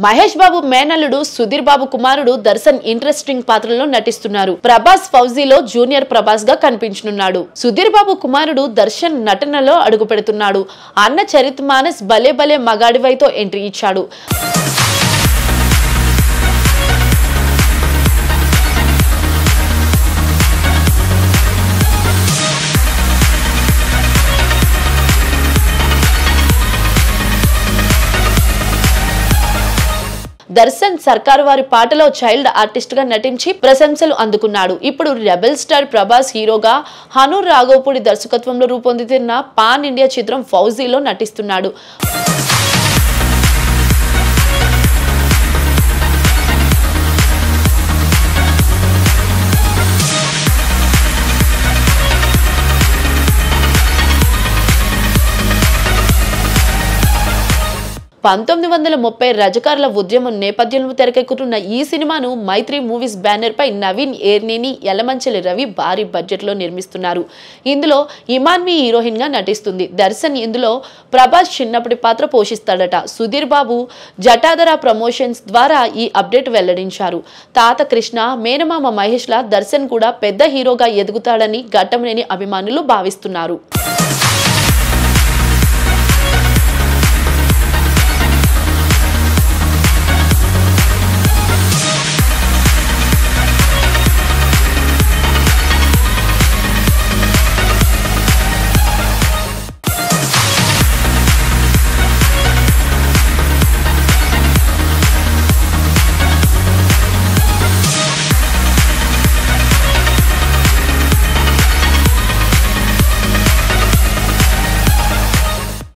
మహేష్ బాబు మేనల్లుడు సుధీర్ బాబు కుమారుడు దర్శన్ ఇంట్రెస్టింగ్ పాత్రలో నటిస్తున్నారు. ప్రభాస్ ఫౌజీలో జూనియర్ ప్రభాస్ గా కనిపించనున్నాడు. సుధీర్ బాబు కుమారుడు దర్శన్ నటనలో అడుగు పెడుతున్నాడు. అన్న చరిత్ మానస్ భలే భలే మగాడివైతో ఎంట్రీ ఇచ్చాడు. దర్శన్ సర్కారు వారి పాటలో చైల్డ్ ఆర్టిస్ట్ గా నటించి ప్రశంసలు అందుకున్నాడు. ఇప్పుడు రెబెల్ స్టార్ ప్రభాస్ హీరోగా హనూర్ రాఘోపూడి దర్శకత్వంలో రూపొందుతున్న పాన్ ఇండియా చిత్రం ఫౌజీలో నటిస్తున్నాడు. రజకారుల ఉద్యమం నేపథ్యంలో తెరకెక్కుతున్న ఈ సినిమాను మైత్రి మూవీస్ బ్యానర్ పై నవీన్ ఏర్నేని, యలమంచలి రవి భారీ బడ్జెట్ లో నిర్మిస్తున్నారు. ఇందులో ఇమాన్వి హీరోయిన్ గా నటిస్తుంది. దర్శన్ ఇందులో ప్రభాస్ చిన్నప్పటి పాత్ర పోషిస్తాడట. సుధీర్ బాబు జటాధర ప్రమోషన్స్ ద్వారా ఈ అప్డేట్ వెల్లడించారు. తాత కృష్ణ, మేనమామ మహేష్ లా దర్శన్ కూడా పెద్ద హీరోగా ఎదుగుతాడని ఘట్టమనేని అభిమానులు భావిస్తున్నారు.